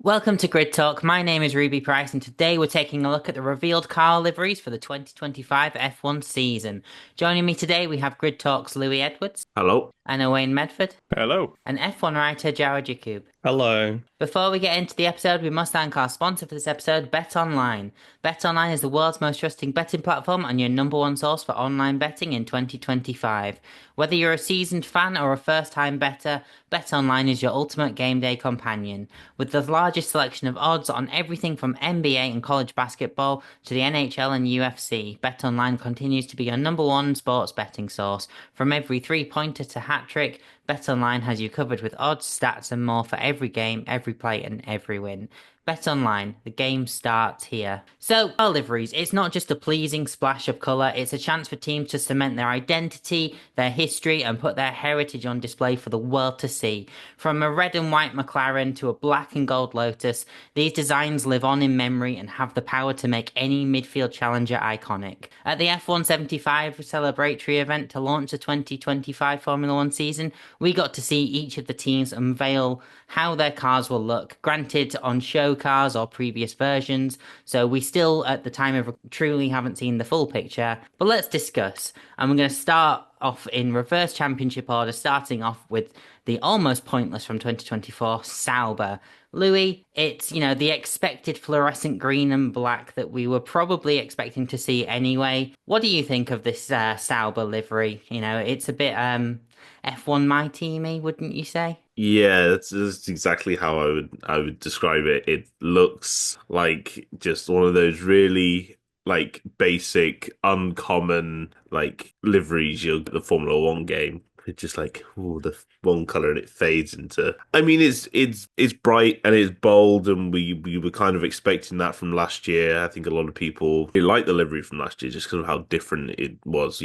Welcome to Grid Talk. My name is Ruby Price, and today we're taking a look at the revealed car liveries for the 2025 F1 season. Joining me today, we have Grid Talk's Louis Edwards Hello. and Owain Medford, Hello. and F1 writer Jawad Yaqub. Hello. Before we get into the episode, we must thank our sponsor for this episode, BetOnline. BetOnline is the world's most trusting betting platform and your number one source for online betting in 2025. Whether you're a seasoned fan or a first-time bettor, BetOnline is your ultimate game day companion. With the largest selection of odds on everything from NBA and college basketball to the NHL and UFC, BetOnline continues to be your number one sports betting source. From every three-pointer to hat-trick, BetOnline has you covered with odds, stats, and more for every game, every play, and every win. BetOnline, the game starts here. So, our liveries, it's not just a pleasing splash of colour, it's a chance for teams to cement their identity, their history, and put their heritage on display for the world to see. From a red and white McLaren to a black and gold Lotus, these designs live on in memory and have the power to make any midfield challenger iconic. At the F175 celebratory event to launch the 2025 Formula One season, we got to see each of the teams unveil how their cars will look, granted on show cars or previous versions, so we still, at the time of truly haven't seen the full picture, but let's discuss. And we're going to start off in reverse championship order, starting off with the almost pointless from 2024, Sauber. Louis, it's, the expected fluorescent green and black that we were probably expecting to see anyway. What do you think of this Sauber livery? It's a bit F1 my teamy, wouldn't you say? Yeah, that's exactly how I would describe it. It looks like just one of those really like basic, uncommon like liveries you'll get the Formula One game. It's just like the one color and it fades into. I mean, it's bright and it's bold, and we were kind of expecting that from last year. I think a lot of people really liked the livery from last year just because of how different it was.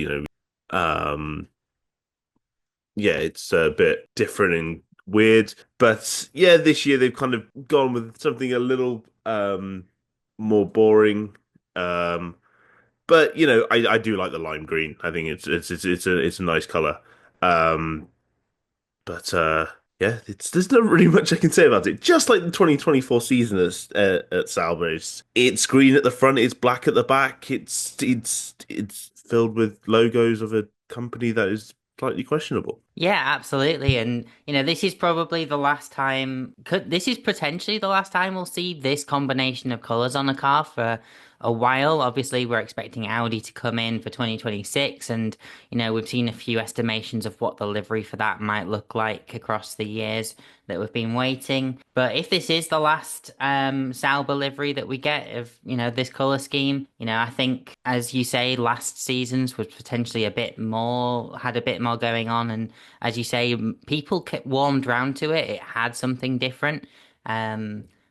Yeah, it's a bit different and weird. But yeah, this year they've kind of gone with something a little more boring. Um, but I do like the lime green. I think it's a nice color. Um, but yeah, there's not really much I can say about it. Just like the 2024 season at Sauber, it's green at the front, it's black at the back. It's filled with logos of a company that is slightly questionable. Yeah, absolutely. And, this is probably the last time, this is potentially the last time we'll see this combination of colours on a car for a while. Obviously, we're expecting Audi to come in for 2026, and, we've seen a few estimations of what the livery for that might look like across the years that we've been waiting. But if this is the last Sauber livery that we get of, this colour scheme, I think, as you say, last season's was potentially had a bit more going on, and as you say, people kept warmed round to it. It had something different.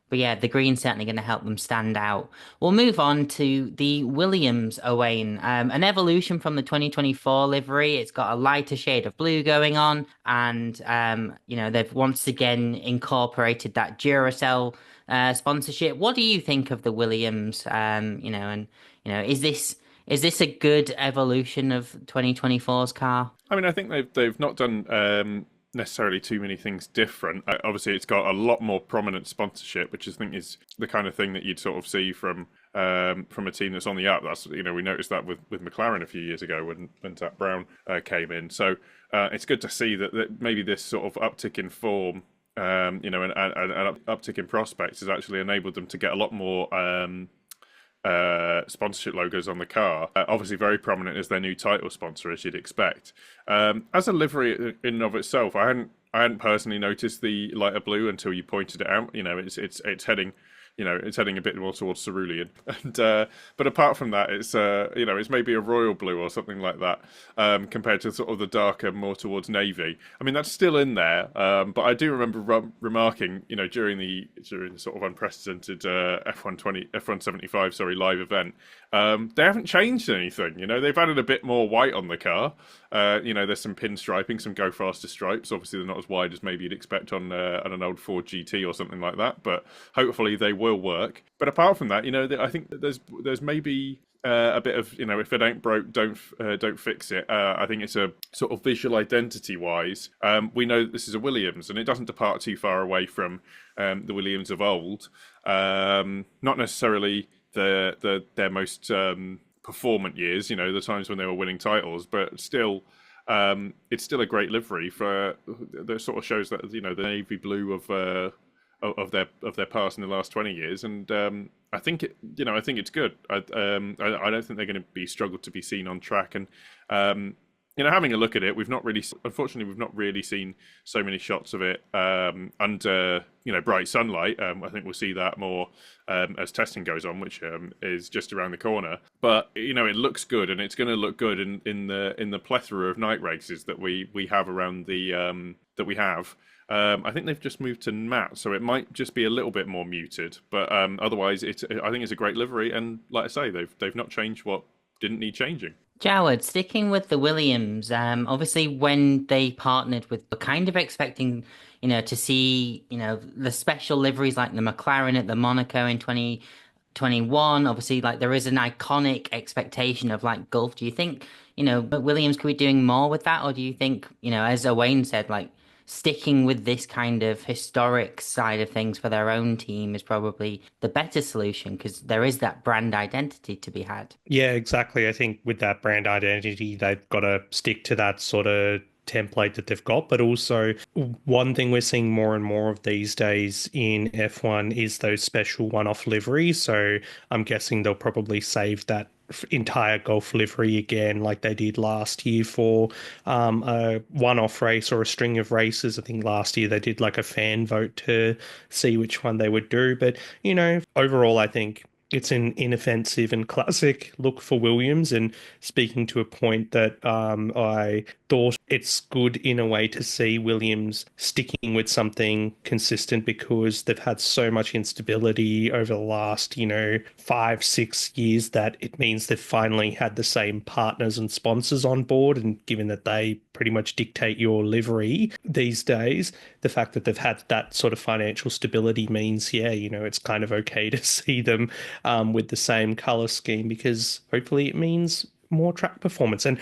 But yeah, the green's certainly going to help them stand out. We'll move on to the Williams Owain, an evolution from the 2024 livery. It's got a lighter shade of blue going on, and they've once again incorporated that Duracell sponsorship. What do you think of the Williams? Is this a good evolution of 2024's car? I mean, I think they've not done necessarily too many things different. Obviously, it's got a lot more prominent sponsorship, which I think is the kind of thing that you'd sort of see from a team that's on the up. That's we noticed that with McLaren a few years ago when Zach Brown came in. So it's good to see that maybe this sort of uptick in form. An uptick in prospects has actually enabled them to get a lot more sponsorship logos on the car. Obviously, very prominent as their new title sponsor, as you'd expect. As a livery in and of itself, I hadn't personally noticed the lighter blue until you pointed it out. It's heading. It's heading a bit more towards cerulean, and but apart from that, it's maybe a royal blue or something like that, compared to sort of the darker, more towards navy. I mean, that's still in there, but I do remember remarking, during the sort of unprecedented F175, sorry, live event, they haven't changed anything. They've added a bit more white on the car. There's some pinstriping, some go faster stripes. Obviously, they're not as wide as maybe you'd expect on an old Ford GT or something like that, but hopefully they will work. But apart from that, I think that there's maybe a bit of, if it ain't broke, don't fix it. I think it's a sort of visual identity wise. We know that this is a Williams, and it doesn't depart too far away from the Williams of old. Not necessarily their most performant years, the times when they were winning titles, but still. It's still a great livery for that sort of shows that the navy blue of their past in the last 20 years, and I think it's good. I don't think they're going to be struggled to be seen on track, and having a look at it, unfortunately we've not really seen so many shots of it under bright sunlight. I think we'll see that more as testing goes on, which is just around the corner. But it looks good, and it's going to look good in the plethora of night races that we have around that we have. I think they've just moved to matte, so it might just be a little bit more muted. But otherwise, I think it's a great livery, and like I say, they've not changed what didn't need changing. Jawad, sticking with the Williams, obviously when they partnered with, we're kind of expecting, to see, the special liveries like the McLaren at the Monaco in 2021. Obviously, like there is an iconic expectation of like Gulf. Do you think, Williams could be doing more with that? Or do you think, as Owain said, like sticking with this kind of historic side of things for their own team is probably the better solution because there is that brand identity to be had. Yeah, exactly. I think with that brand identity, they've got to stick to that sort of template that they've got. But also, one thing we're seeing more and more of these days in F1 is those special one-off liveries. So I'm guessing they'll probably save that entire Golf livery again, like they did last year for a one-off race or a string of races. I think last year they did like a fan vote to see which one they would do. But, overall, I think it's an inoffensive and classic look for Williams. And speaking to a point that I thought it's good in a way to see Williams sticking with something consistent because they've had so much instability over the last, 5-6 years that it means they've finally had the same partners and sponsors on board. And given that they pretty much dictate your livery these days, the fact that they've had that sort of financial stability means, it's kind of okay to see them with the same color scheme because hopefully it means more track performance. And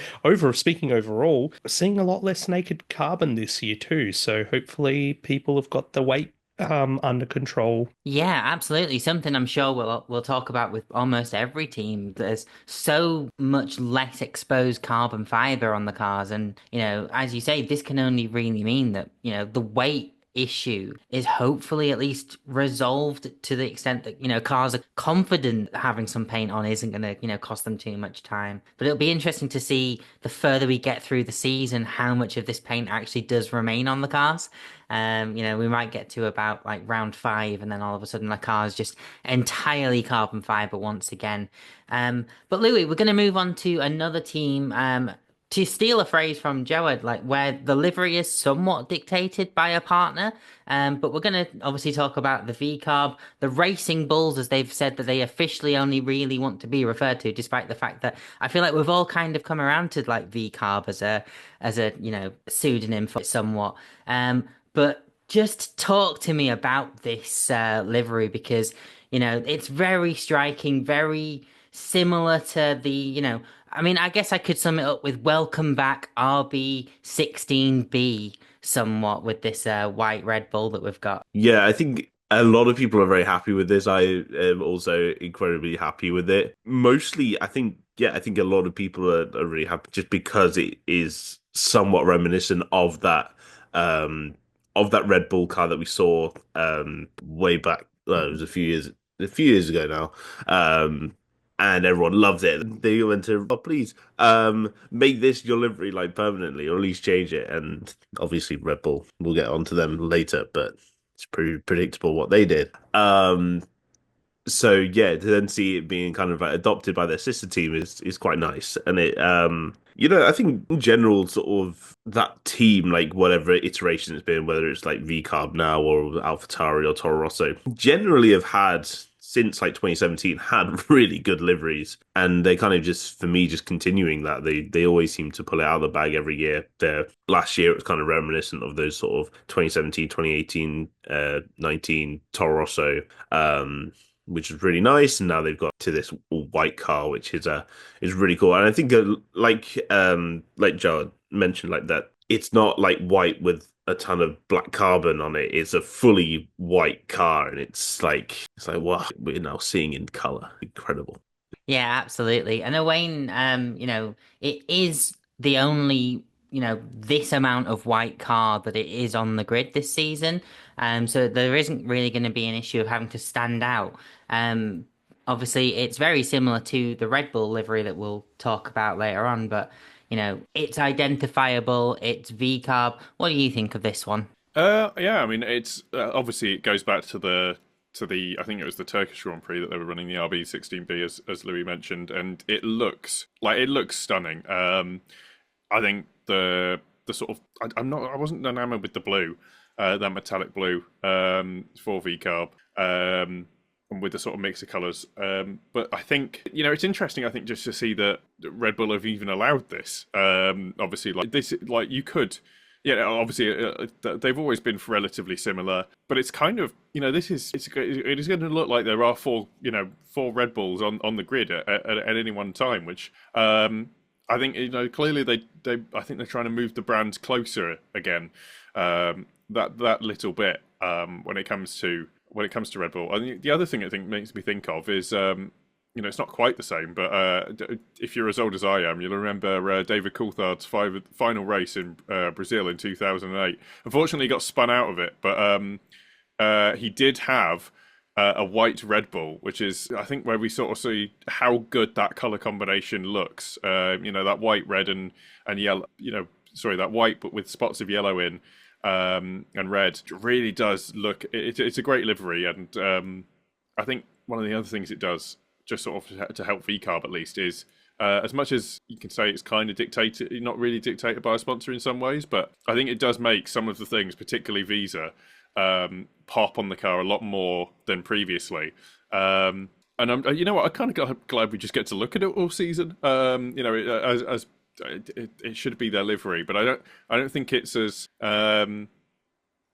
speaking overall, we're seeing a lot less naked carbon this year too. So hopefully people have got the weight under control. Yeah, absolutely. Something I'm sure we'll talk about with almost every team. There's so much less exposed carbon fiber on the cars, and as you say, this can only really mean that the weight issue is hopefully at least resolved to the extent that cars are confident that having some paint on isn't going to cost them too much time. But it'll be interesting to see the further we get through the season how much of this paint actually does remain on the cars. We might get to about like round 5 and then all of a sudden the car is just entirely carbon fiber once again. But Louis, we're going to move on to another team. To steal a phrase from Jawad, like where the livery is somewhat dictated by a partner. But we're going to obviously talk about the V-Carb, the Racing Bulls, as they've said that they officially only really want to be referred to, despite the fact that I feel like we've all kind of come around to like V-Carb as a pseudonym for it somewhat. But just talk to me about this livery because, it's very striking, very similar to the, I guess I could sum it up with welcome back RB16B somewhat with this white Red Bull that we've got. Yeah, I think a lot of people are very happy with this. I am also incredibly happy with it. Mostly, I think a lot of people are really happy just because it is somewhat reminiscent of that Red Bull car that we saw way back. It was a few years ago now. And everyone loved it. They went to, please, make this your livery like permanently, or at least change it. And obviously, Red Bull, we'll get onto them later, but it's pretty predictable what they did. So yeah, to then see it being kind of like adopted by their sister team is quite nice. And it, I think in general, sort of that team, like whatever iteration it's been, whether it's like V-Carb now or AlphaTauri or Toro Rosso, generally have had since like 2017 had really good liveries, and they kind of just, for me, just continuing that. They always seem to pull it out of the bag every year. Last year it was kind of reminiscent of those sort of 2017, 2018, 19 Toro Rosso. which is really nice. And now they've got to this all white car, which is really cool. And I think like Joe mentioned, like that it's not like white with a ton of black carbon on it. It's a fully white car, and it's like wow, we're now seeing in color. Incredible. Yeah, absolutely. And Owain, it is the only, this amount of white car that it is on the grid this season. So there isn't really going to be an issue of having to stand out. Um, Obviously, it's very similar to the Red Bull livery that we'll talk about later on, but, it's identifiable, it's V-carb. What do you think of this one? Yeah, I mean, it's obviously it goes back to the I think it was the Turkish Grand Prix that they were running the RB16B as Louis mentioned, and it looks stunning. I think the sort of I wasn't enamored with the blue, that metallic blue for V-carb. And with the sort of mix of colours, but I think it's interesting. I think just to see that Red Bull have even allowed this. Obviously, like this, like you could. Yeah, obviously they've always been relatively similar, but it's kind of it is going to look like there are four Red Bulls on the grid at any one time, which I think clearly I think they're trying to move the brand closer again, that little bit when it comes to Red Bull. I think the other thing I think makes me think of is it's not quite the same, but if you're as old as I am, you'll remember David Coulthard's final race in Brazil in 2008. Unfortunately, he got spun out of it, but he did have a white Red Bull, which is, I think, where we sort of see how good that color combination looks. That white, red, and yellow. That white, but with spots of yellow in and red, really does look. It's a great livery, and I think one of the other things it does, just sort of to help VCarb at least, is as much as you can say it's kind of dictated, not really dictated by a sponsor in some ways, but I think it does make some of the things, particularly Visa, pop on the car a lot more than previously. And you know what, I kind of glad we just get to look at it all season. As it should be their livery, but I don't think it's as I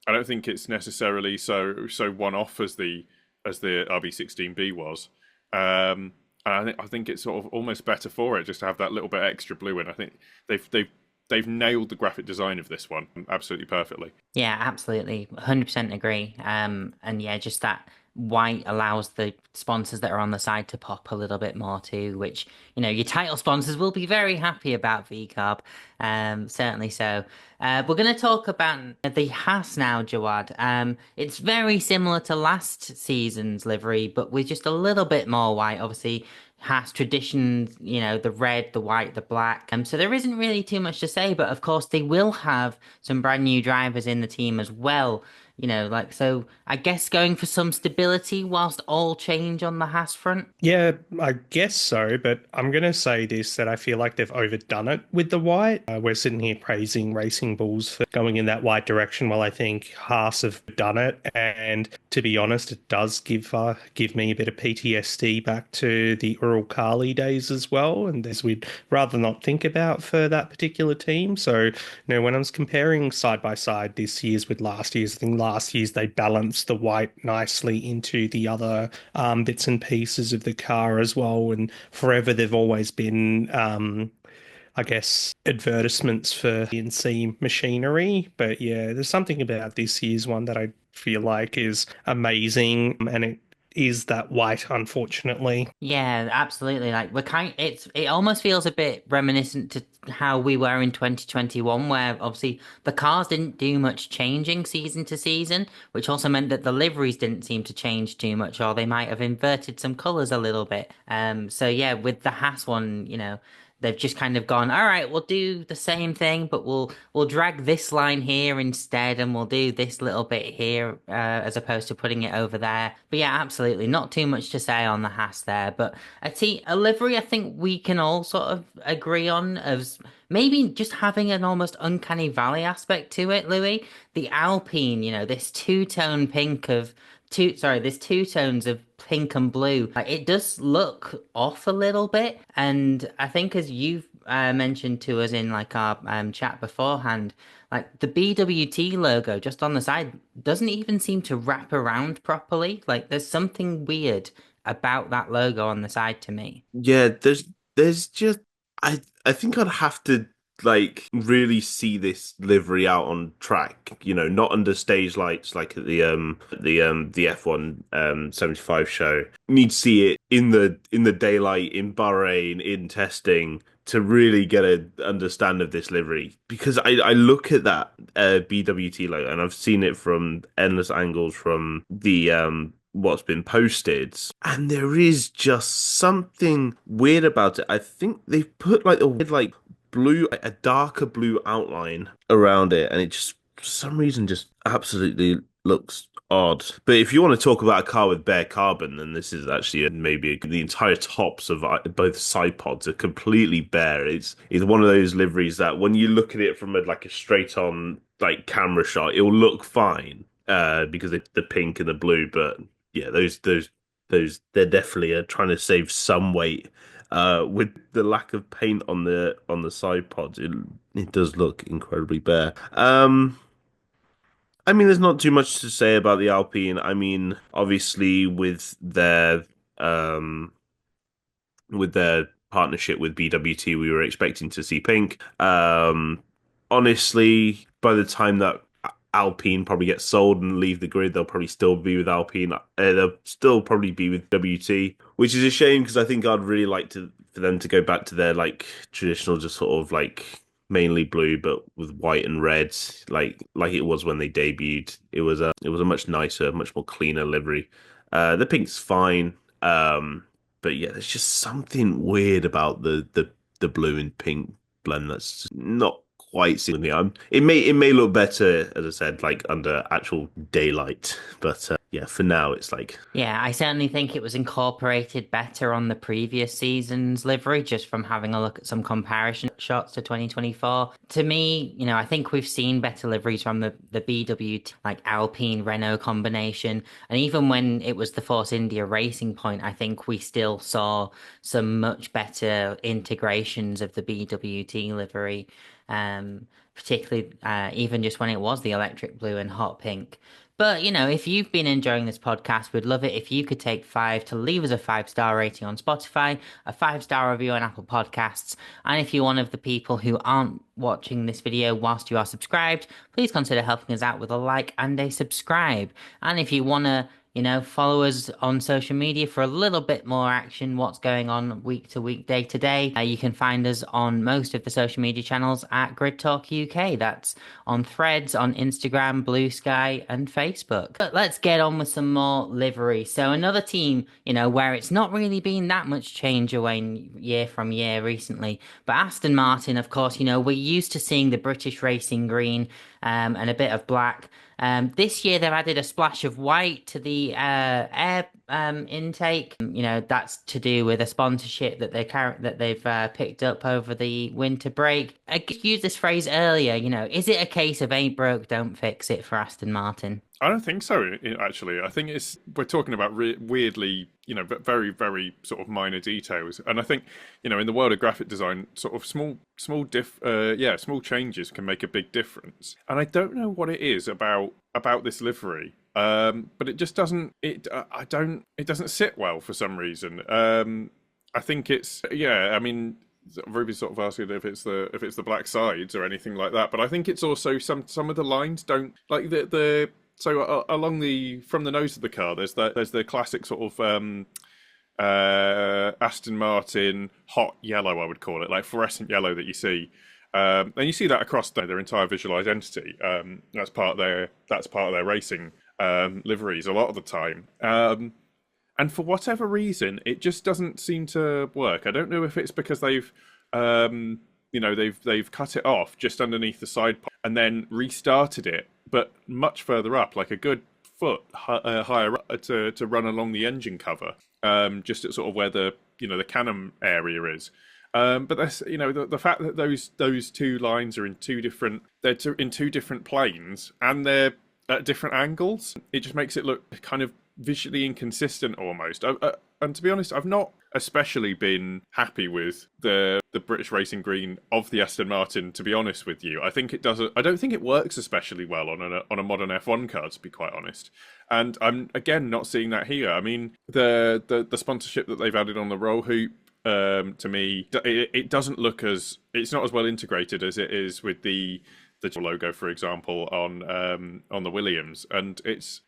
don't think it's necessarily so one off as the RB16B was. And I think it's sort of almost better for it just to have that little bit extra blue in. I think they've nailed the graphic design of this one absolutely perfectly. Yeah, absolutely. 100% agree. And yeah, just that white allows the sponsors that are on the side to pop a little bit more too, which, your title sponsors will be very happy about VCarb. Certainly so. We're going to talk about the Haas now, Jawad. It's very similar to last season's livery, but with just a little bit more white. Obviously, Haas traditions, the red, the white, the black. So there isn't really too much to say, but of course they will have some brand new drivers in the team as well. So I guess going for some stability whilst all change on the Haas front. Yeah, I guess so, but I'm going to say this, that I feel like they've overdone it with the white. We're sitting here praising Racing Bulls for going in that white direction, while I think Haas have done it. And to be honest, it does give me a bit of PTSD back to the Ural Kali days as well, and as we'd rather not think about for that particular team. So, when I was comparing side by side this year's with last year's, I think last year's they balanced the white nicely into the other bits and pieces of the car as well, and forever they've always been I guess advertisements for CNC machinery. But yeah, there's something about this year's one that I feel like is amazing, and it is that white, unfortunately. Yeah, absolutely. Like it almost feels a bit reminiscent to how we were in 2021, where obviously the cars didn't do much changing season to season, which also meant that the liveries didn't seem to change too much, or they might have inverted some colors a little bit. So yeah, with the Haas one, they've just kind of gone, all right, we'll do the same thing, but we'll drag this line here instead, and we'll do this little bit here, as opposed to putting it over there. But yeah, absolutely, not too much to say on the Haas there. But a livery, I think we can all sort of agree on as maybe just having an almost uncanny valley aspect to it, Louis. The Alpine, this two-tone pink of there's two tones of pink and blue. It does look off a little bit, and I think as you've mentioned to us in like our chat beforehand, like the BWT logo just on the side doesn't even seem to wrap around properly. Like there's something weird about that logo on the side to me. Yeah, there's just I think I'd have to like really see this livery out on track, not under stage lights like at the F1 75 show. You need to see it in the daylight in Bahrain in testing to really get an understand of this livery because I look at that BWT logo and I've seen it from endless angles from the what's been posted, and there is just something weird about it. I think they've put like a weird, like blue, a darker blue outline around it, and it just for some reason just absolutely looks odd. But if you want to talk about a car with bare carbon, then this is actually the entire tops of both side pods are completely bare. It's one of those liveries that when you look at it from like a straight on like camera shot, it will look fine because it's the pink and the blue, but yeah, those they're definitely trying to save some weight. With the lack of paint on the side pods, it does look incredibly bare. I mean, there's not too much to say about the Alpine. I mean, obviously um with their partnership with BWT, we were expecting to see pink. Honestly, by the time that Alpine probably gets sold and leave the grid, they'll probably still be with Alpine. They'll still probably be with WT, which is a shame because I think I'd really like for them to go back to their like traditional, just sort of like mainly blue, but with white and red, like it was when they debuted. It was a much nicer, much more cleaner livery. The pink's fine. But yeah, there's just something weird about the blue and pink blend that's just not quite sitting with me. It may look better, as I said, like under actual daylight, but yeah, for now it's like Yeah, I certainly think it was incorporated better on the previous season's livery, just from having a look at some comparison shots to 2024. To me, I think we've seen better liveries from the BWT, like Alpine Renault combination. And even when it was the Force India Racing Point, I think we still saw some much better integrations of the BWT livery. Particularly even just when it was the electric blue and hot pink. But, if you've been enjoying this podcast, we'd love it if you could take 5 to leave us a 5-star rating on Spotify, a 5-star review on Apple Podcasts. And if you're one of the people who aren't watching this video whilst you are subscribed, please consider helping us out with a like and a subscribe. And if you want to, follow us on social media for a little bit more action, what's going on week to week, day to day. You can find us on most of the social media channels at Grid Talk UK. That's on Threads, on Instagram, Blue Sky, and Facebook. But let's get on with some more livery. So another team, where it's not really been that much change away year from year recently. But Aston Martin, of course, we're used to seeing the British racing green and a bit of black. This year they've added a splash of white to the air intake. That's to do with a sponsorship that they've picked up over the winter break. I used this phrase earlier. Is it a case of ain't broke, don't fix it for Aston Martin? I don't think so, actually. I think we're talking about weirdly, very, very sort of minor details. And I think, in the world of graphic design, sort of small changes can make a big difference. And I don't know what it is about this livery, but it just doesn't. It doesn't sit well for some reason. I think it's I mean, Ruby's sort of asking if it's the black sides or anything like that, but I think it's also some of the lines don't like the. So along from the nose of the car, there's the classic sort of Aston Martin hot yellow, I would call it, like fluorescent yellow that you see, and you see that across their entire visualized entity. That's part of their racing liveries a lot of the time. And for whatever reason, it just doesn't seem to work. I don't know if it's because they've cut it off just underneath the side pod and then restarted it, but much further up, like a good foot higher up to run along the engine cover, just at sort of where the cannon area is. But that's the fact that those two lines are in two different planes and they're at different angles. It just makes it look kind of visually inconsistent almost. And to be honest, I've not especially been happy with the British Racing Green of the Aston Martin. To be honest with you, I think it does. I don't think it works especially well on a modern F1 car. To be quite honest, and I'm again not seeing that here. I mean, the sponsorship that they've added on the roll hoop. To me, it doesn't look it's not as well integrated as it is with the logo, for example, on the Williams, and it's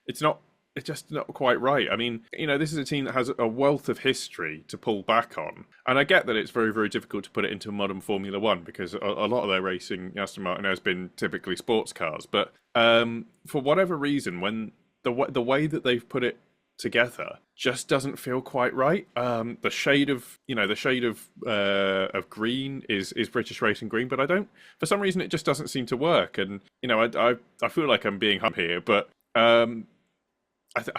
just not quite right. I mean, this is a team that has a wealth of history to pull back on, and I get that it's very, very difficult to put it into modern Formula One because a lot of their racing, Aston Martin, has been typically sports cars. But for whatever reason, when the way that they've put it together just doesn't feel quite right. The shade of green is British Racing Green, but I don't. For some reason, it just doesn't seem to work. And I feel like I'm being hung here, but I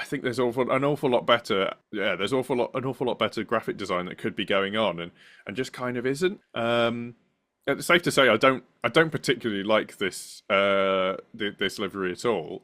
think there's an awful lot better. Yeah, there's an awful lot better graphic design that could be going on, and just kind of isn't. It's safe to say I don't particularly like this this livery at all.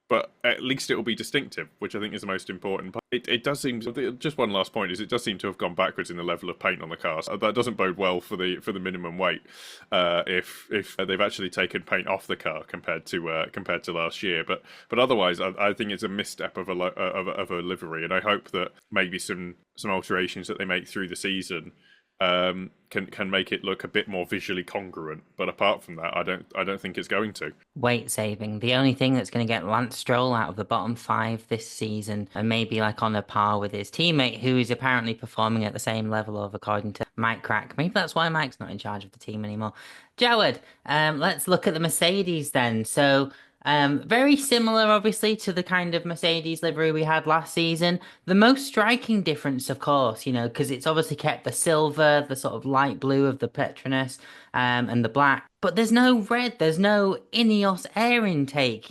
But at least it will be distinctive, which I think is the most important part. It does seem, just one last point, is it does seem to have gone backwards in the level of paint on the cars. That doesn't bode well for the minimum weight if they've actually taken paint off the car compared to last year. But otherwise, I think it's a misstep of a livery, and I hope that maybe some alterations that they make through the season can make it look a bit more visually congruent. But apart from that, I don't think it's going to. Weight saving. The only thing that's going to get Lance Stroll out of the bottom 5 this season, and maybe like on a par with his teammate, who is apparently performing at the same level of, according to Mike Crack. Maybe that's why Mike's not in charge of the team anymore. Jawad, let's look at the Mercedes then. So very similar, obviously, to the kind of Mercedes livery we had last season. The most striking difference, of course, because it's obviously kept the silver, the sort of light blue of the Petronas, and the black. But there's no red, there's no Ineos air intake.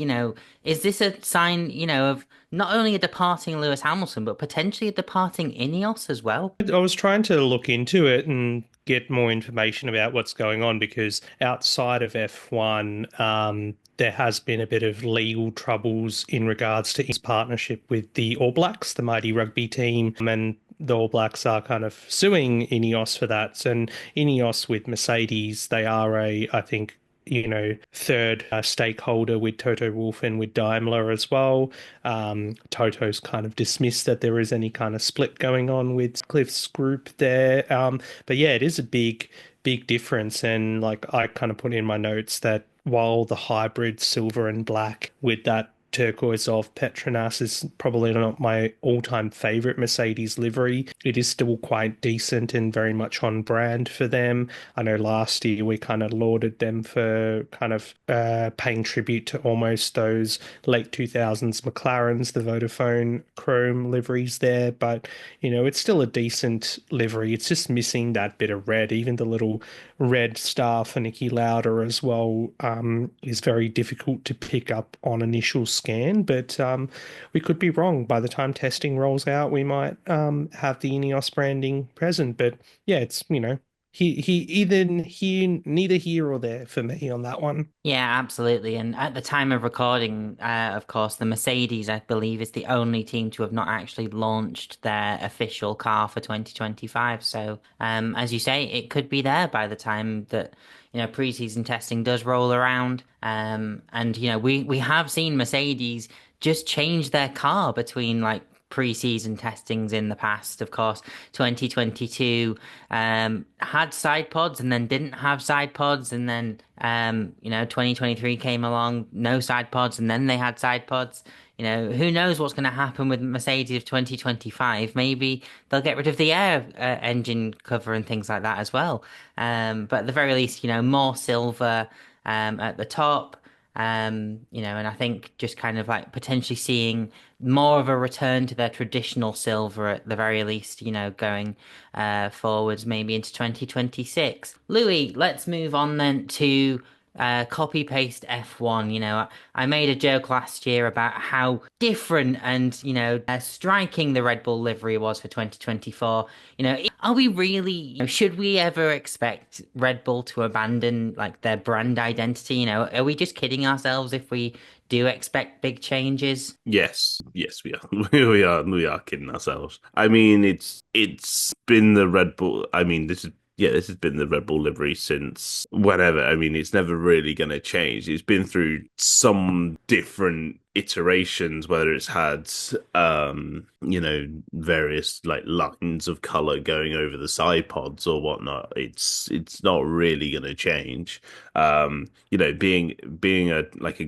Is this a sign, of not only a departing Lewis Hamilton, but potentially a departing Ineos as well? I was trying to look into it and get more information about what's going on because outside of F1, there has been a bit of legal troubles in regards to his partnership with the All Blacks, the mighty rugby team, and the All Blacks are kind of suing Ineos for that. And Ineos with Mercedes, they are I think, third stakeholder with Toto Wolff and with Daimler as well. Toto's kind of dismissed that there is any kind of split going on with Cliff's group there. But yeah, it is a big difference. And like I kind of put in my notes that while the hybrid silver and black with that turquoise of Petronas is probably not my all-time favorite Mercedes livery, it is still quite decent and very much on brand for them. I know last year we kind of lauded them for kind of paying tribute to almost those late 2000s McLarens, the Vodafone Chrome liveries there, but it's still a decent livery. It's just missing that bit of red. Even the little red star for Niki Lauda as well is very difficult to pick up on initial scan, but we could be wrong. By the time testing rolls out, we might have the Ineos branding present. But yeah, it's neither here or there for me on that one. Yeah, absolutely. And at the time of recording, of course, the Mercedes, I believe, is the only team to have not actually launched their official car for 2025. So, as you say, it could be there by the time that, pre-season testing does roll around. And, we have seen Mercedes just change their car between like pre-season testings in the past. Of course, 2022 had side pods and then didn't have side pods, and then 2023 came along, no side pods, and then they had side pods. Who knows what's going to happen with Mercedes of 2025? Maybe they'll get rid of the air engine cover and things like that as well. But at the very least, more silver at the top. And I think just kind of like potentially seeing more of a return to their traditional silver at the very least, going forwards maybe into 2026. Louis, let's move on then to copy paste F1. I made a joke last year about how different and, striking the Red Bull livery was for 2024. Are we really, should we ever expect Red Bull to abandon like their brand identity? Are we just kidding ourselves if we do expect big changes? Yes, we are. We are kidding ourselves. I mean, it's been the Red Bull. I mean, this has been the Red Bull livery since whenever. I mean, it's never really going to change. It's been through some different iterations, whether it's had various like lines of color going over the side pods or whatnot. It's not really going to change. Being a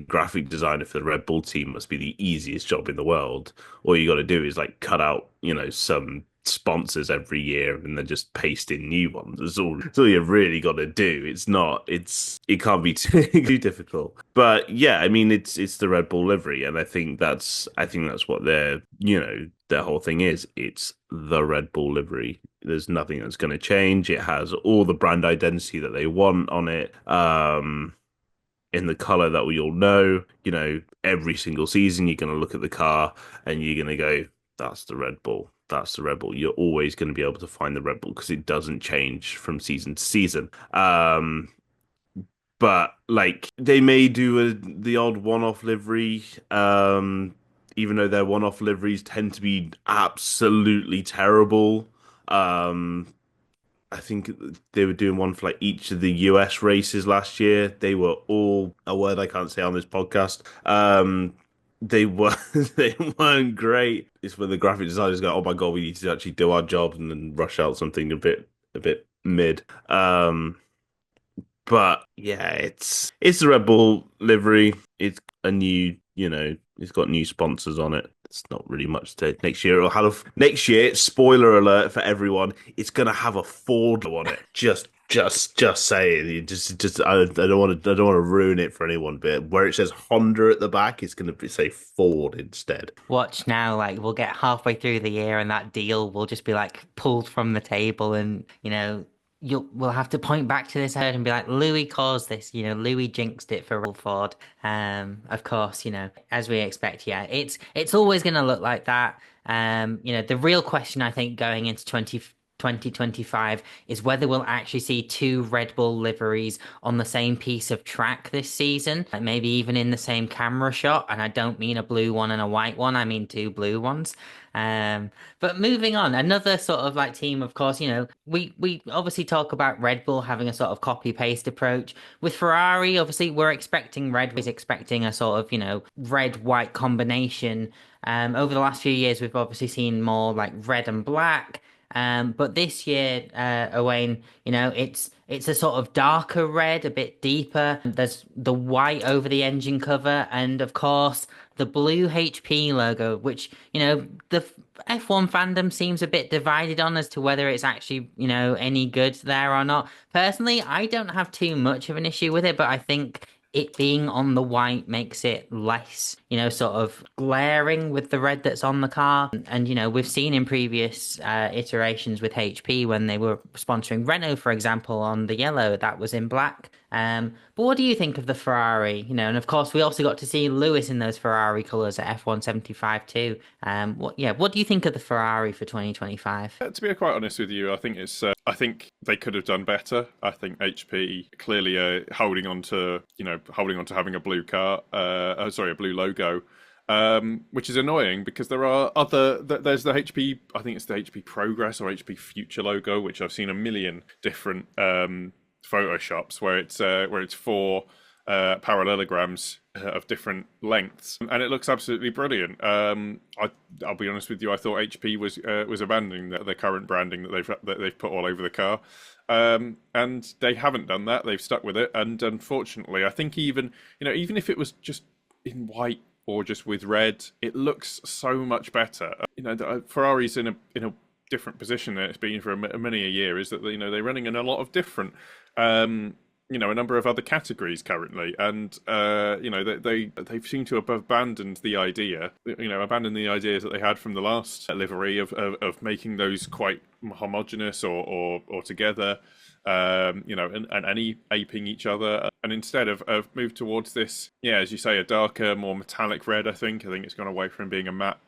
graphic designer for the Red Bull team must be the easiest job in the world. All you got to do is like cut out, some sponsors every year and then just paste in new ones. That's all you've really got to do. It can't be too difficult. But yeah, I mean it's the Red Bull livery, and I think that's what their whole thing is. It's the Red Bull livery. There's nothing that's going to change. It has all the brand identity that they want on it. In the color that we all know, every single season you're going to look at the car and you're going to go, that's the Red Bull. That's the Red Bull. You're always going to be able to find the Red Bull because it doesn't change from season to season. But like they may do the odd one-off livery, even though their one-off liveries tend to be absolutely terrible. I think they were doing one for like each of the US races last year. They were all a word I can't say on this podcast. They were they weren't great. It's when the graphic designers go, "Oh my God, we need to actually do our job," and then rush out something a bit mid. But yeah, it's the Red Bull livery. It's a new, it's got new sponsors on it. It's not really much to next year. Next year. Spoiler alert for everyone. It's gonna have a Ford on it. Just saying. I don't want to ruin it for anyone. But where it says Honda at the back, it's gonna say Ford instead. Watch now, like we'll get halfway through the year and that deal will just be like pulled from the table, and we'll have to point back to this head and be like, Louis caused this, Louis jinxed it for Ford. Of course, as we expect, yeah, it's always going to look like that. The real question I think going into 2025 is whether we'll actually see two Red Bull liveries on the same piece of track this season, like maybe even in the same camera shot. And I don't mean a blue one and a white one, I mean two blue ones. But moving on, another sort of like team, of course, we obviously talk about Red Bull having a sort of copy paste approach. With Ferrari, obviously, we're expecting Red Bull is expecting a sort of, red white combination. Over the last few years, we've obviously seen more like red and black. But this year, Owain, it's a sort of darker red, a bit deeper. There's the white over the engine cover, and of course the blue HP logo, which the F1 fandom seems a bit divided on as to whether it's actually any good there or not. Personally, I don't have too much of an issue with it, but I think it being on the white makes it less, sort of glaring with the red that's on the car. And, we've seen in previous iterations with HP when they were sponsoring Renault, for example, on the yellow, that was in black. But what do you think of the Ferrari? And of course, we also got to see Lewis in those Ferrari colours at F175 too. What do you think of the Ferrari for 2025? To be quite honest with you, I think I think they could have done better. I think HP clearly are holding on to having a blue car. A blue logo. Which is annoying because there's the HP, I think it's the HP Progress or HP Future logo, which I've seen a million different photoshops where it's four parallelograms of different lengths, and it looks absolutely brilliant. I'll be honest with you, I thought HP was abandoning their current branding that they've put all over the car, and they haven't done that. They've stuck with it, and unfortunately, I think even if it was just in white or just with red, it looks so much better. Ferrari's in a different position that it's been for many a year. Is that they're running in a lot of different a number of other categories currently, and they seem to have abandoned the idea, abandoned the ideas that they had from the last livery of making those quite homogenous or together, and any aping each other, and instead of moved towards this, as you say, a darker, more metallic red. I think it's gone away from being a matte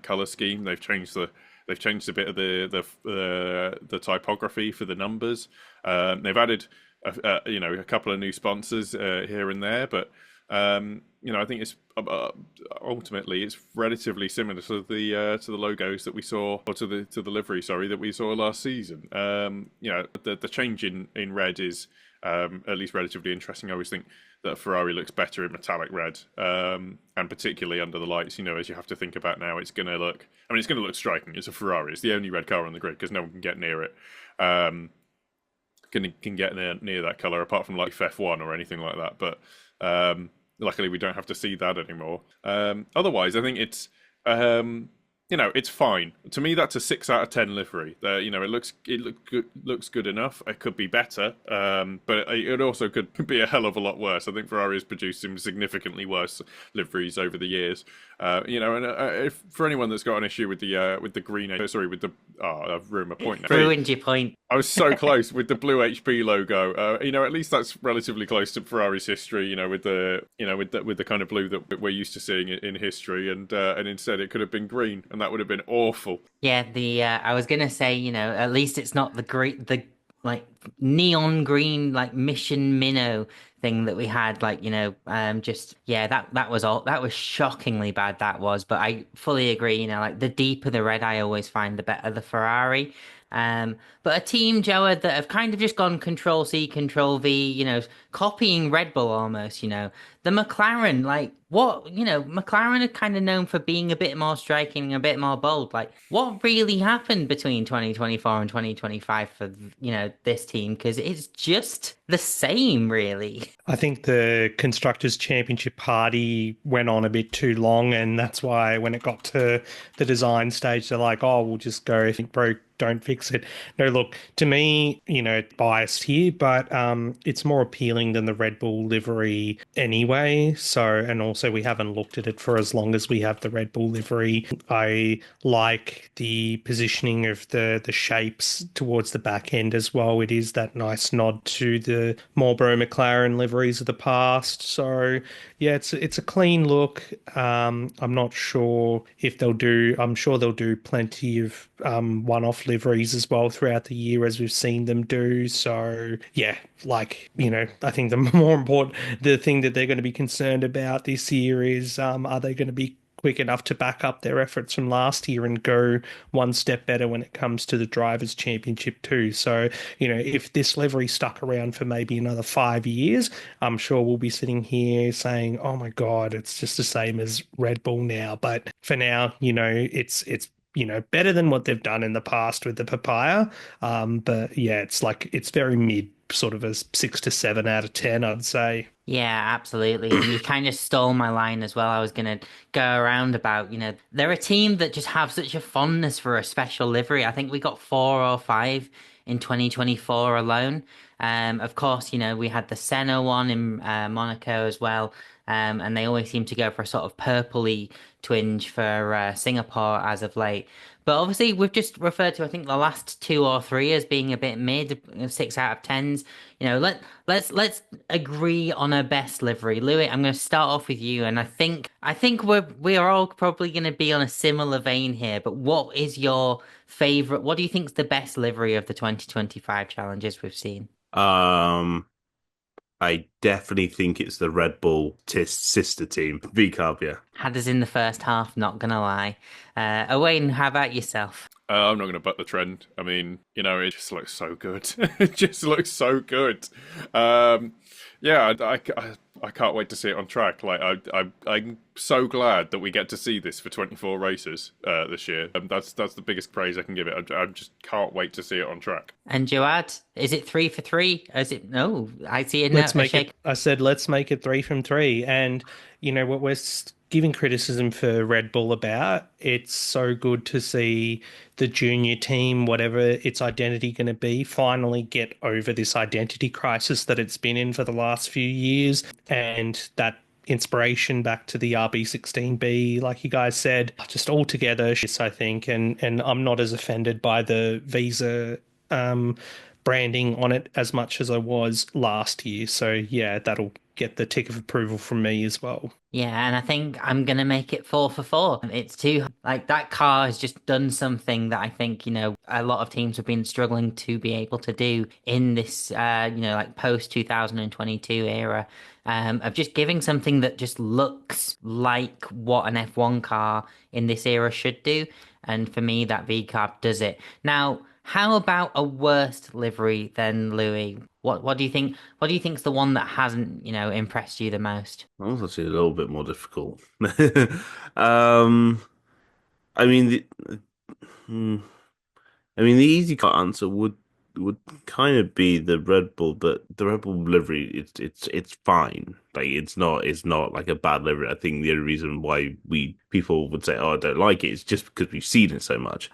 color scheme. They've changed a bit of the typography for the numbers. They've added a couple of new sponsors here and there, but I think it's ultimately it's relatively similar to the logos that we saw, or to the livery, sorry, that we saw last season. The change in red is at least relatively interesting. I always think that Ferrari looks better in metallic red, and particularly under the lights. As you have to think about now, it's going to look. I mean, it's going to look striking. It's a Ferrari. It's the only red car on the grid because no one can get near it. Can get near that color apart from like F1 or anything like that. But luckily, we don't have to see that anymore. Otherwise, I think it's. It's fine. To me, that's a 6 out of 10 livery. It looks good enough. It could be better, but it also could be a hell of a lot worse. I think Ferrari has produced some significantly worse liveries over the years. If for anyone that's got an issue with the green, I've ruined my point now. Ruined your point. I was so close with the blue HP logo. At least that's relatively close to Ferrari's history. With the kind of blue that we're used to seeing in history, and instead it could have been green, and that would have been awful. Yeah, I was gonna say, at least it's not the like neon green like mission minnow thing that we had, like that was all. That was shockingly bad, that was. But I fully agree, like the deeper the red I always find, the better the Ferrari. But a team, Jawad, that have kind of just gone Control C, Control V, copying Red Bull almost, the McLaren, like what, McLaren are kind of known for being a bit more striking, a bit more bold. Like what really happened between 2024 and 2025 for, this team? Because it's just the same, really. I think the Constructors' Championship party went on a bit too long, and that's why when it got to the design stage, they're like, oh, we'll just go, if it broke, don't fix it. No, look, to me, biased here, but it's more appealing than the Red Bull livery anyway. So, and also we haven't looked at it for as long as we have the Red Bull livery. I like the positioning of the shapes towards the back end as well. It is that nice nod to the Marlboro McLaren liveries of the past. So, yeah, it's a clean look. I'm not sure if I'm sure they'll do plenty of one-off liveries as well throughout the year, as we've seen them do. So yeah, I think the thing that they're going to be concerned about this year is are they going to be quick enough to back up their efforts from last year and go one step better when it comes to the Drivers' Championship too. So, if this livery stuck around for maybe another 5 years, I'm sure we'll be sitting here saying, oh my God, it's just the same as Red Bull now. But for now, it's better than what they've done in the past with the papaya. But yeah, it's very mid, sort of a 6 to 7 out of 10, I'd say. Yeah, absolutely. You kind of stole my line as well. I was going to go around about, they're a team that just have such a fondness for a special livery. I think we got 4 or 5 in 2024 alone. Of course, we had the Senna one in Monaco as well. And they always seem to go for a sort of purpley twinge for Singapore as of late. But obviously, we've just referred to, I think, the last 2 or 3 as being a bit mid, 6 out of 10s. Let's agree on a best livery. Louis, I'm going to start off with you, and I think we're all probably going to be on a similar vein here. But what is your favorite? What do you think is the best livery of the 2025 challenges we've seen? I definitely think it's the Red Bull sister team, VCARB. Had us in the first half, not gonna lie. Owain, how about yourself? I'm not going to buck the trend. I mean, it just looks so good. It just looks so good. Yeah, I can't wait to see it on track. Like, I'm so glad that we get to see this for 24 races this year. That's the biggest praise I can give it. I just can't wait to see it on track. And Jawad, is it 3 for 3? Is it? No, I see it. I said let's make it 3 from 3, and what we're giving criticism for Red Bull about. It's so good to see the junior team, whatever its identity going to be, finally get over this identity crisis that it's been in for the last few years, and that inspiration back to the RB16B, like you guys said, just all together, I think, and I'm not as offended by the Visa branding on it as much as I was last year. So yeah, that'll get the tick of approval from me as well. Yeah, and I think I'm gonna make it 4 for 4. It's too like that car has just done something that I think, a lot of teams have been struggling to be able to do in this like post 2022 era. Of just giving something that just looks like what an F1 car in this era should do. And for me, that V carb does it. Now, how about a worst livery then, Louis? What do you think? What do you think's the one that hasn't, impressed you the most? That was actually a little bit more difficult. Um, I mean hmm, the easy cut answer would kind of be the Red Bull, but the Red Bull livery, it's fine. Like it's not like a bad livery. I think the only reason why we people would say, "Oh, I don't like it," is just because we've seen it so much.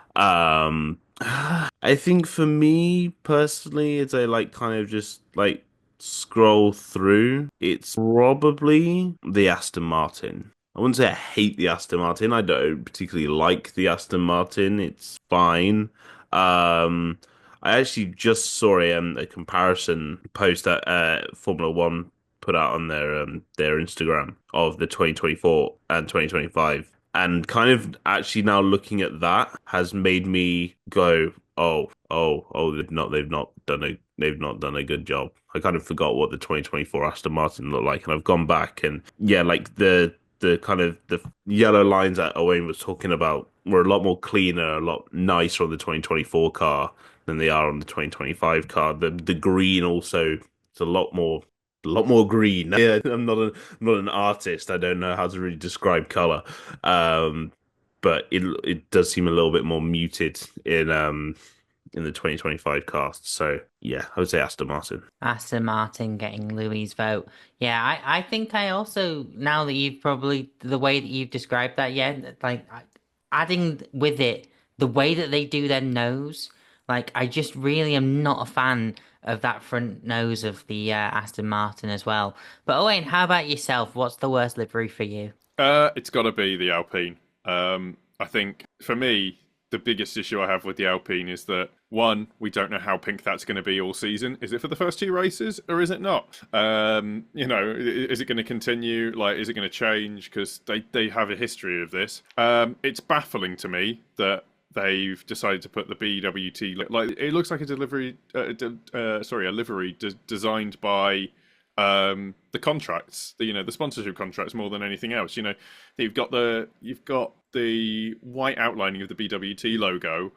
I think for me personally, it's a like kind of just like scroll through. It's probably the Aston Martin. I wouldn't say I hate the Aston Martin. I don't particularly like the Aston Martin. It's fine. Um, I actually just saw a comparison post that Formula One put out on their Instagram of the 2024 and 2025, and kind of actually now looking at that has made me go, oh, they've not done a good job. I kind of forgot what the 2024 Aston Martin looked like, and I've gone back and yeah, like the kind of the yellow lines that Owain was talking about were a lot more cleaner, a lot nicer on the 2024 car than they are on the 2025 car. The green also, it's a lot more green. Yeah, I'm not an artist. I don't know how to really describe color. But it does seem a little bit more muted in the 2025 cast. So yeah, I would say Aston Martin. Aston Martin getting Louis' vote. Yeah, I think I also, now that you've probably, the way that you've described that, yeah, like adding with it, the way that they do their nose, like I just really am not a fan of that front nose of the Aston Martin as well. But Owain, how about yourself? What's the worst livery for you? It's got to be the Alpine. I think for me, the biggest issue I have with the Alpine is that one, we don't know how pink that's going to be all season. Is it for the first two races or is it not? Is it going to continue? Like, is it going to change? Because they have a history of this. It's baffling to me that they've decided to put the BWT like it looks like a livery designed by the contracts, the sponsorship contracts more than anything else. You've got the white outlining of the BWT logo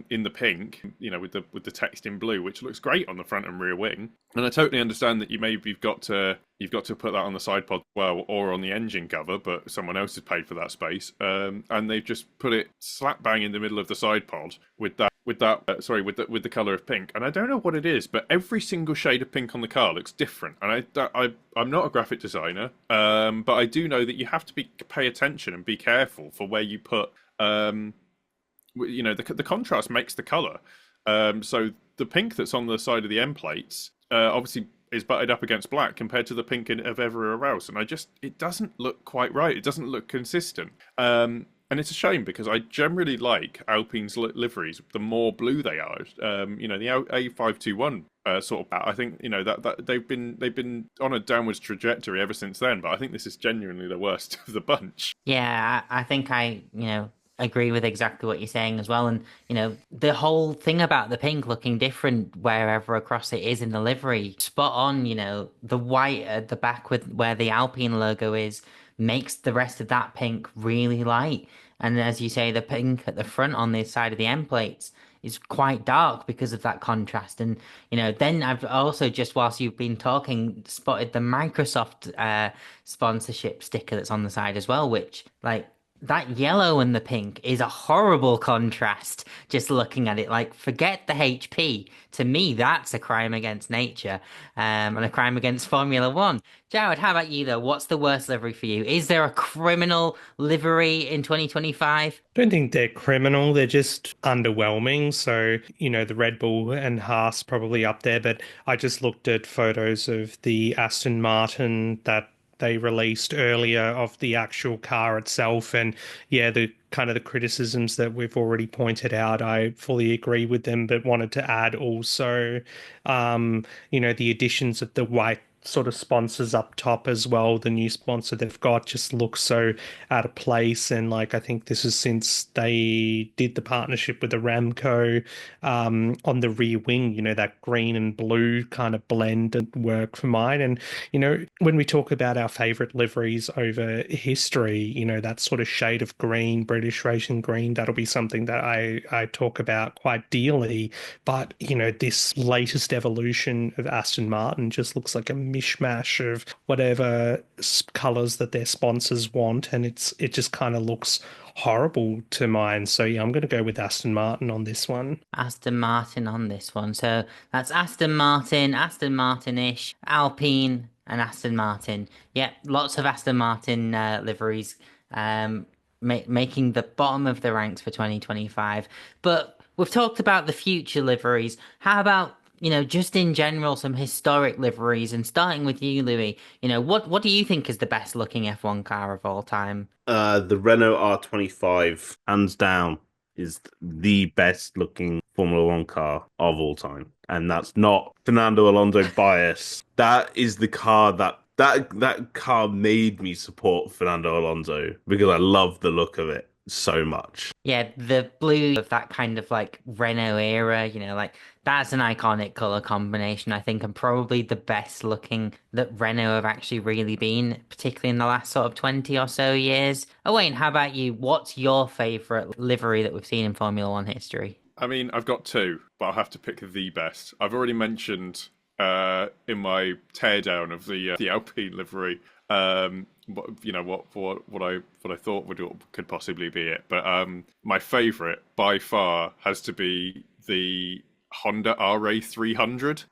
in the pink, with the text in blue, which looks great on the front and rear wing. And I totally understand that you've got to put that on the side pod, well, or on the engine cover, but someone else has paid for that space. And they've just put it slap bang in the middle of the side pod with the color of pink. And I don't know what it is, but every single shade of pink on the car looks different. And I'm not a graphic designer, but I do know that you have to pay attention and be careful for where you put. The contrast makes the color. So the pink that's on the side of the end plates obviously is butted up against black compared to the pink of everywhere else, and it doesn't look quite right. It doesn't look consistent. And it's a shame because I generally like Alpine's liveries. The more blue they are, the A521 sort of. I think that they've been on a downwards trajectory ever since then. But I think this is genuinely the worst of the bunch. Yeah, I think I agree with exactly what you're saying as well. And, the whole thing about the pink looking different wherever across it is in the livery, spot on, the white at the back with where the Alpine logo is makes the rest of that pink really light. And as you say, the pink at the front on the side of the end plates is quite dark because of that contrast. And, then I've also just, whilst you've been talking, spotted the Microsoft sponsorship sticker that's on the side as well, which, like, that yellow and the pink is a horrible contrast just looking at it. Like, forget the HP. To me, that's a crime against nature, and a crime against Formula One. Jared, how about you though? What's the worst livery for you? Is there a criminal livery in 2025? Don't think they're criminal. They're just underwhelming. So, the Red Bull and Haas probably up there, but I just looked at photos of the Aston Martin that they released earlier of the actual car itself. And yeah, the kind of the criticisms that we've already pointed out, I fully agree with them, but wanted to add also, the additions of the white sort of sponsors up top as well. The new sponsor they've got just looks so out of place. And like, I think this is since they did the partnership with Aramco on the rear wing, that green and blue kind of blend and work for mine. And, when we talk about our favorite liveries over history, that sort of shade of green, British racing green, that'll be something that I talk about quite dearly. But, this latest evolution of Aston Martin just looks like a mishmash of whatever colors that their sponsors want, and it just kind of looks horrible to mine. So yeah, I'm going to go with Aston Martin on this one. Aston Martin on this one. So that's Aston Martin, Aston Martin-ish, Alpine, and Aston Martin. Yeah, lots of Aston Martin liveries, making the bottom of the ranks for 2025. But we've talked about the future liveries. How about, just in general, some historic liveries? And starting with you, Louis, what do you think is the best looking F1 car of all time? The Renault R25, hands down, is the best looking Formula One car of all time. And that's not Fernando Alonso bias. That is the car that car made me support Fernando Alonso because I love the look of it so much. Yeah, the blue of that kind of like Renault era, like that's an iconic color combination, I think, and probably the best looking that Renault have actually really been, particularly in the last sort of 20 or so years. Owain, how about you? What's your favorite livery that we've seen in Formula One history? I mean, I've got two, but I'll have to pick the best. I've already mentioned in my teardown of the Alpine livery, what I thought could possibly be it. But my favourite by far has to be the Honda RA300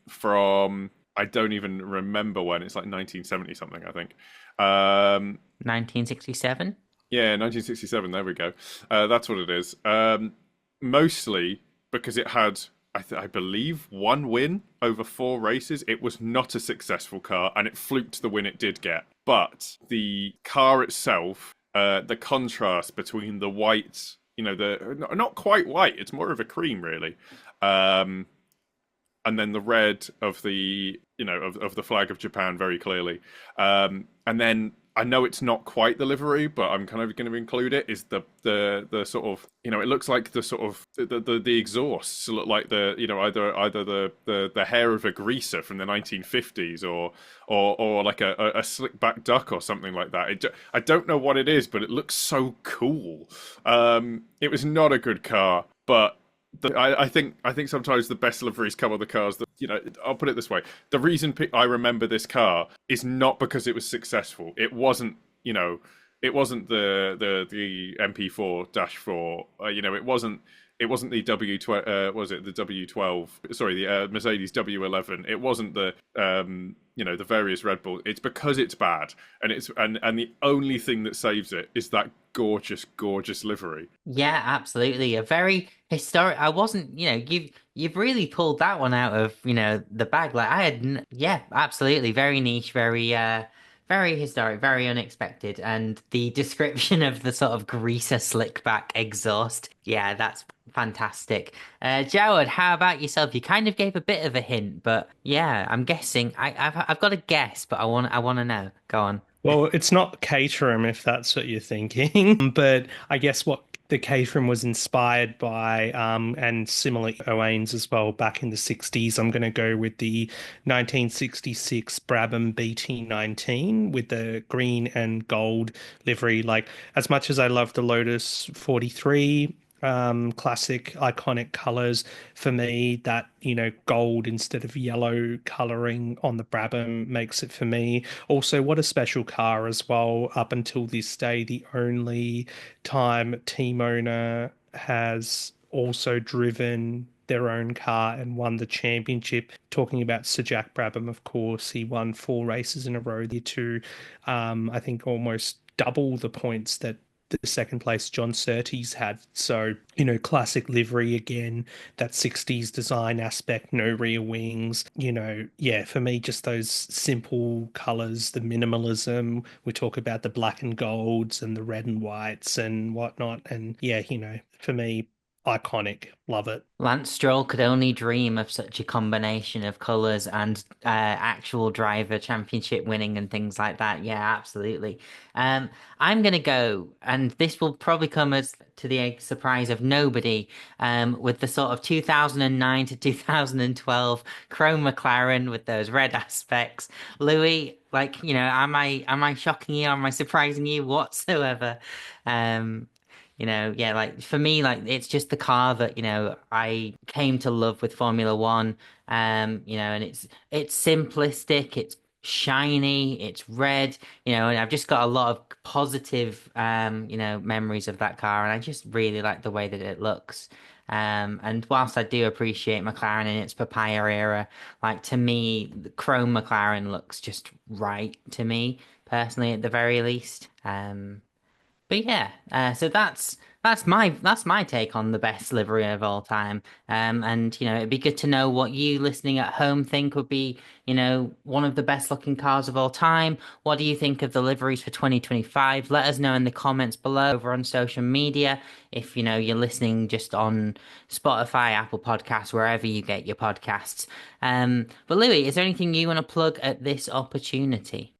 from I don't even remember when. It's like 1970 something, I think. 1967? Yeah, 1967. There we go. That's what it is. Mostly because it had, I believe, one win over four races. It was not a successful car, and it fluked the win it did get. But the car itself, the contrast between the white, the not quite white, it's more of a cream, really, and then the red of the, of the flag of Japan, very clearly, and then I know it's not quite the livery, but I'm kind of going to include it. Is the sort of, it looks like the sort of the exhausts look like the, either the hair of a greaser from the 1950s or like a slick back duck or something like that. I don't know what it is, but it looks so cool. It was not a good car, but I think sometimes the best liveries come on the cars that, I'll put it this way. The reason I remember this car is not because it was successful. It wasn't, it wasn't the MP4-4. It wasn't the W12. Was it the W12? Sorry, the Mercedes W11. It wasn't the the various Red Bull. It's because it's bad, and and the only thing that saves it is that gorgeous livery. Yeah, absolutely. A very historic. I wasn't, you've really pulled that one out of, the bag. Like I had, yeah, absolutely. Very niche, very historic, very unexpected. And the description of the sort of greaser slick back exhaust. Yeah, that's fantastic. Jawad, how about yourself? You kind of gave a bit of a hint, but yeah, I'm guessing. I've got a guess, but I want to know. Go on. Well, it's not Caterham if that's what you're thinking, but I guess what the Caterham was inspired by, and similarly Owain's as well, back in the 60s. I'm going to go with the 1966 Brabham BT19 with the green and gold livery. Like, as much as I love the Lotus 43, classic iconic colors. For me, that, gold instead of yellow coloring on the Brabham makes it for me. Also, what a special car as well. Up until this day, the only time team owner has also driven their own car and won the championship. Talking about Sir Jack Brabham, of course, he won 4 races in a row there too. I think almost double the points that the second place John Surtees had. So, classic livery again, that 60s design aspect, no rear wings, yeah, for me, just those simple colors, the minimalism. We talk about the black and golds and the red and whites and whatnot. And yeah, for me, iconic. Love it. Lance Stroll could only dream of such a combination of colours and actual driver championship winning and things like that. Yeah, absolutely. I'm gonna go, and this will probably come as to the surprise of nobody, with the sort of 2009 to 2012 Chrome McLaren with those red aspects. Louis, like, am I shocking you? Am I surprising you whatsoever? Um, yeah, like for me, like it's just the car that, I came to love with Formula One. And it's simplistic, it's shiny, it's red, and I've just got a lot of positive memories of that car, and I just really like the way that it looks. And whilst I do appreciate McLaren in its papaya era, like to me, the chrome McLaren looks just right to me personally, at the very least. But yeah, so that's my take on the best livery of all time. And it'd be good to know what you listening at home think would be, one of the best looking cars of all time. What do you think of the liveries for 2025? Let us know in the comments below over on social media. If you're listening just on Spotify, Apple Podcasts, wherever you get your podcasts. But Louis, is there anything you want to plug at this opportunity?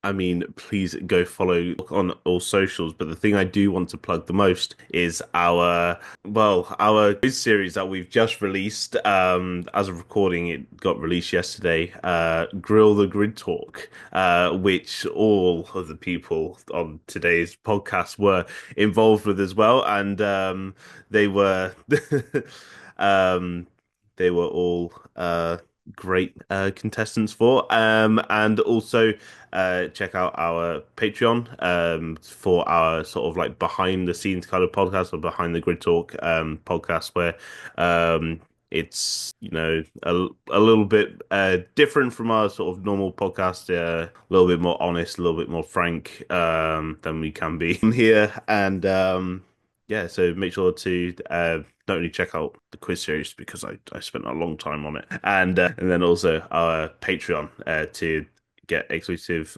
I mean, please go follow on all socials. But the thing I do want to plug the most is our quiz series that we've just released. As of recording, it got released yesterday. Grill the Grid Talk, which all of the people on today's podcast were involved with as well, and they were, um, they were all great contestants for. And also check out our Patreon for our sort of like behind the scenes kind of podcast, or behind the grid talk podcast, where it's a little bit different from our sort of normal podcast, a little bit more honest, a little bit more frank than we can be here. And yeah, so make sure to not only check out the quiz series, because I spent a long time on it, and then also our Patreon to get exclusive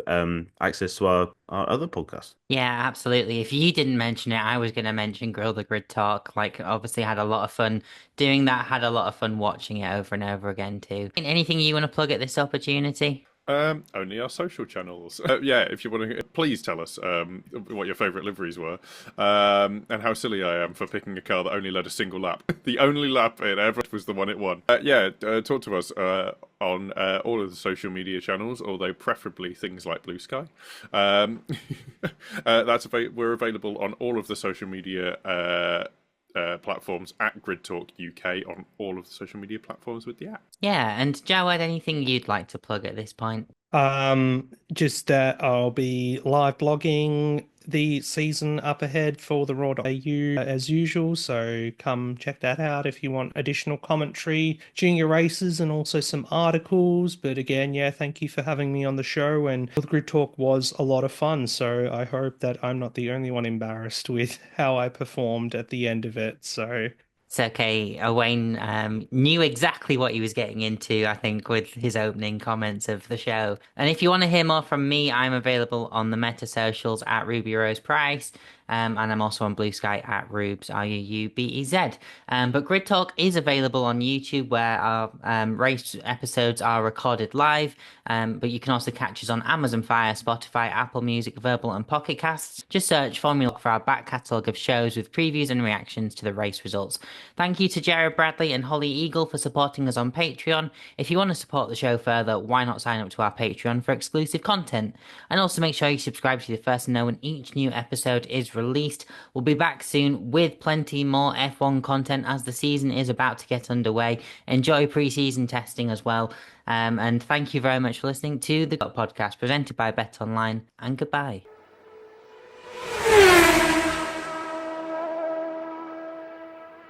access to our other podcasts. Yeah, absolutely. If you didn't mention it, I was going to mention Grill the Grid Talk. Like, obviously, had a lot of fun doing that, had a lot of fun watching it over and over again, too. Anything you want to plug at this opportunity? Only our social channels. Yeah, if you want to, please tell us what your favourite liveries were, and how silly I am for picking a car that only led a single lap. The only lap it ever was the one it won. Talk to us on all of the social media channels, although preferably things like Blue Sky. We're available on all of the social media platforms at Grid Talk UK, on all of the social media platforms with the app. Yeah, and Jawad, anything you'd like to plug at this point? Just that I'll be live blogging the season up ahead for the Raw.au as usual, so come check that out if you want additional commentary during your races and also some articles. But again, yeah, thank you for having me on the show, and the Grid Talk was a lot of fun, so I hope that I'm not the only one embarrassed with how I performed at the end of it. So It's okay. Owain knew exactly what he was getting into, I think, with his opening comments of the show. And if you want to hear more from me, I'm available on the Meta socials at Ruby Rose Price. And I'm also on Blue Sky at Rubes, Ruubez. But Grid Talk is available on YouTube, where our race episodes are recorded live. But you can also catch us on Amazon Fire, Spotify, Apple Music, Verbal, and Pocket Casts. Just search Formula for our back catalogue of shows with previews and reactions to the race results. Thank you to Jared Bradley and Holly Eagle for supporting us on Patreon. If you want to support the show further, why not sign up to our Patreon for exclusive content? And also make sure you subscribe to be the first to know when each new episode is released. released. We'll be back soon with plenty more F1 content as the season is about to get underway. Enjoy pre-season testing as well. And thank you very much for listening to the podcast presented by Bet Online, and goodbye.